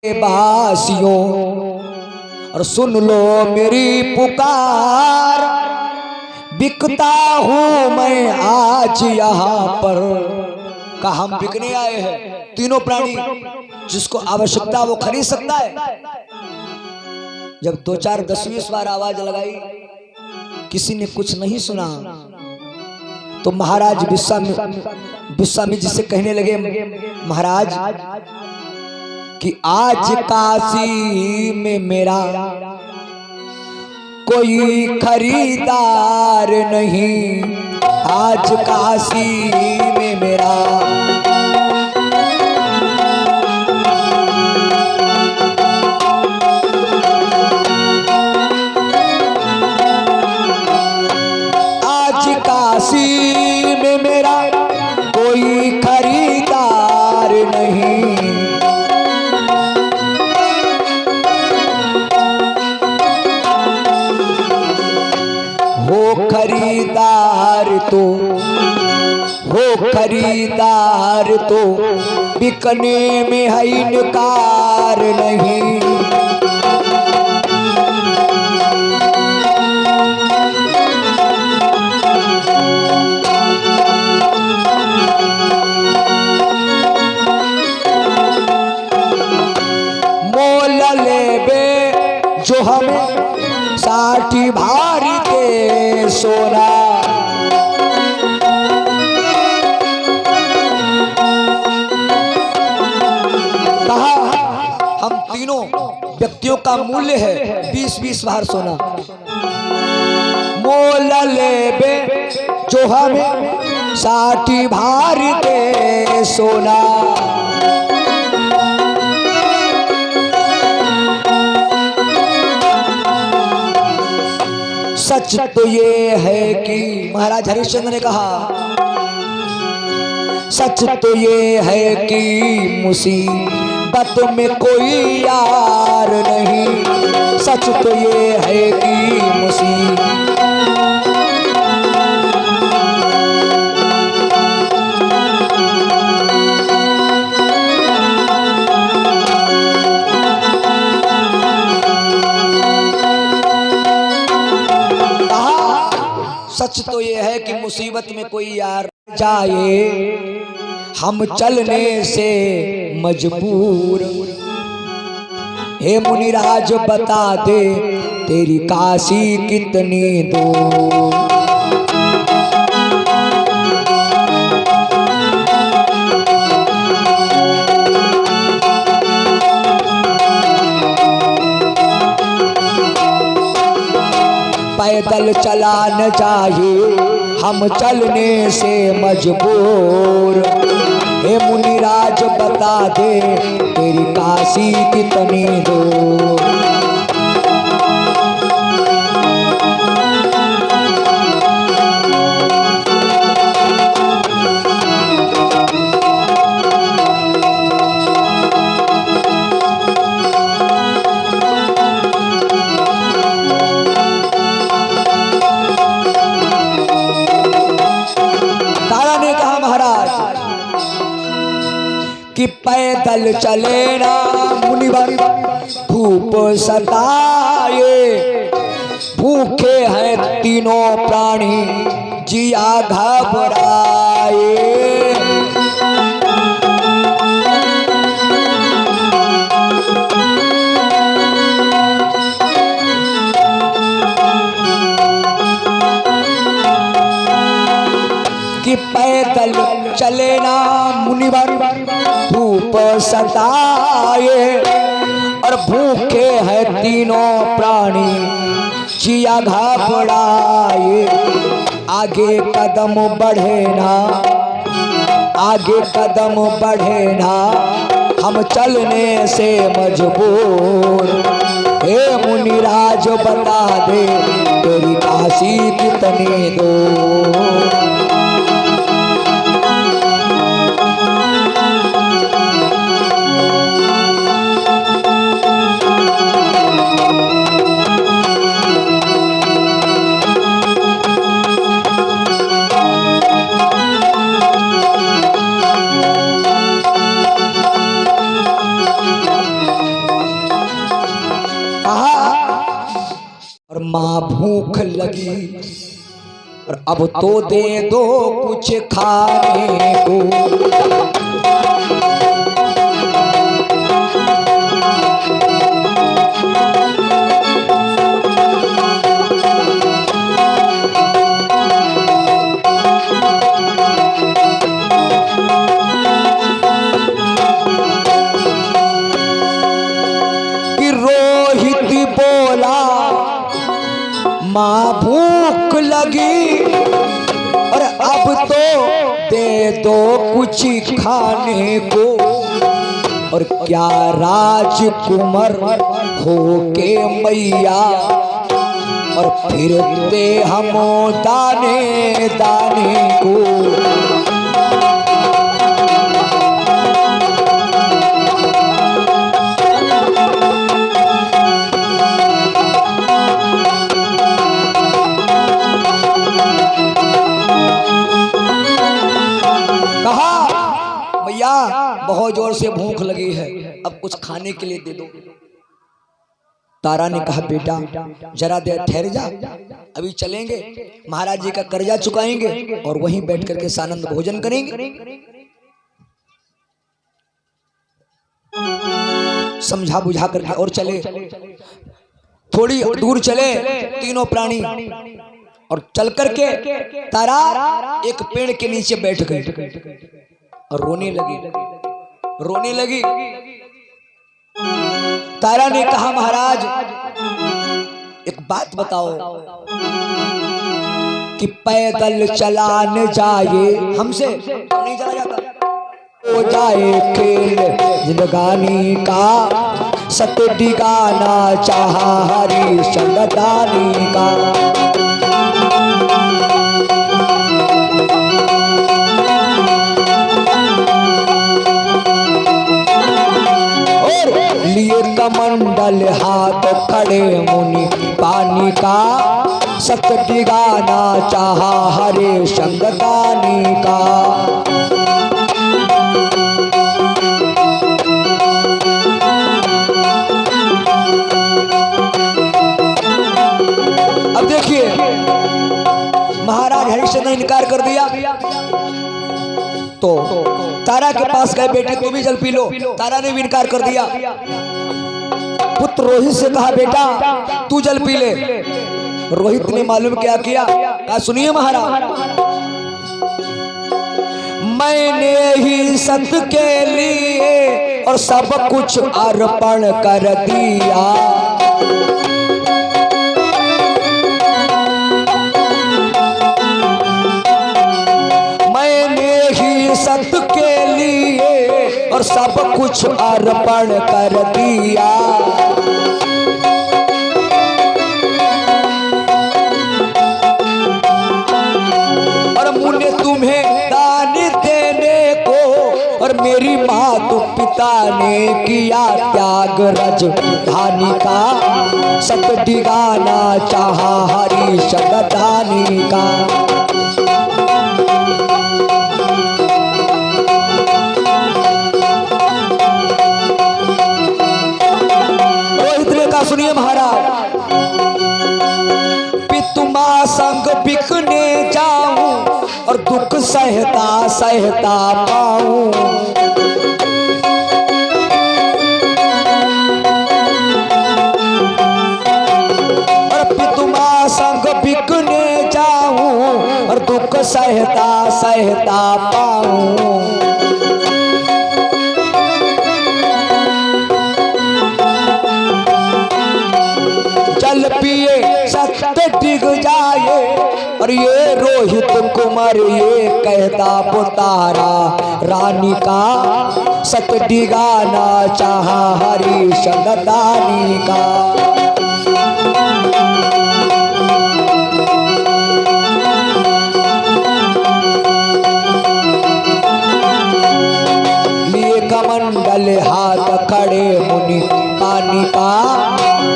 वासियों और सुन लो मेरी पुकार, बिकता हूं मैं आज यहाँ पर। का हम बिकने आए हैं। तीनों प्राणी जिसको आवश्यकता वो खरीद सकता है। जब 2 4 10 20 बार आवाज लगाई, किसी ने कुछ नहीं सुना, तो महाराज विश्वामित्र जी से कहने लगे, महाराज कि आज काशी में मेरा कोई खरीदार नहीं, आज काशी में मेरा आज काशी में मेरा कोई खरीदार नहीं। खरीदार तो बिकने में है इनकार नहीं। मोल लेबे जो हमें 60 भारी के सोना, व्यक्तियों का मूल्य है 20-20 बार सोना। मोल लेबे जो हमें 60 भारी दे सोना, सच तो ये है कि महाराज हरिश्चंद्र ने कहा, सच तो ये है कि मुसीबत में कोई यार नहीं। सच तो ये है कि मुसीबत सच तो ये है कि मुसीबत में कोई यार जाए, हम चलने से मजबूर। हे मुनिराज बता दे तेरी काशी कितनी दूर। पैदल चला न चाहिए, हम चलने से मजबूर। हे मुनिराज बता दे तेरी काशी कितनी दूर। कि पैदल चले ना मुनिवर धूप सताए, भूखे हैं तीनों प्राणी जिया घबराए। कि पैदल चले ना मुनिवर धूप सताए, और भूखे हैं तीनों प्राणी जिया घबराए। आगे कदम बढ़े ना, आगे कदम बढ़े ना, हम चलने से मजबूर। हे मुनिराज बता दे तेरी काशी कितनी दूर। माँ भूख लगी और अब तो दे दो कुछ खाने को। माँ भूख लगी और अब तो दे दो कुछ खाने को। और क्या राजकुमार हो के मैया और फिरते हम दाने दाने को। बहुत जोर से भूख लगी है, अब कुछ खाने के लिए दे दो। तारा ने कहा बेटा जरा देर ठहर जा, अभी चलेंगे, महाराज जी का कर्जा चुकाएंगे और वहीं बैठ करके सानंद भोजन करेंगे। समझा बुझा करके और चले। थोड़ी दूर चले तीनों प्राणी और चल करके तारा एक पेड़ के नीचे बैठ गई और रोने लगी। तारा ने कहा महाराज एक बात बताओ कि पैदल चला न जाए, हमसे नहीं चला जाता, हो जाए खेल जिंदगानी का, सतडी गाना चाहा हरी संगदानी का। लिए कमंडल हाथ खड़े मुनि पानी का, सतडी गाना चाहा हरे संगदानी का। अब देखिए महाराज हरिश्चंद्र ने इनकार कर दिया तो तारा के पास गए, बेटे तू भी जल पी लो। तारा ने भी इनकार कर दिया। पुत्र रोहित से कहा बेटा तू जल पी ले। रोहित ने मालूम क्या किया, कहा सुनिए महाराज, मैंने ही सत के लिए और सब कुछ अर्पण कर दिया। सत के लिए और सब कुछ अर्पण कर दिया। और मुझे तुम्हें दान देने को और मेरी माता पिता ने किया त्याग राजधानी का, सतडी गाना चाहा हरी संगदानी का। सुनिए महाराज, पितुमा संग बिकने जाऊं और दुख सहता सहता पाऊं। और पितुमा संग बिकने जाऊं और दुख सहता सहता पाऊं। जल पिए सत्य डिग जाए और ये रोहित कुमार ये कहता पुतारा रानी का, सतडी गाना चाहा हरी संगदानी का। लिए कमंडल हाथ खड़े मुनि पानी का,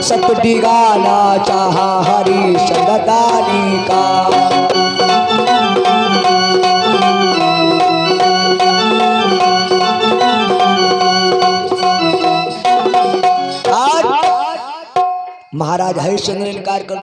सतडी गाना चाहा हरी संगदानी का। आज महाराज हरिश्चंद्र ने इनकार कर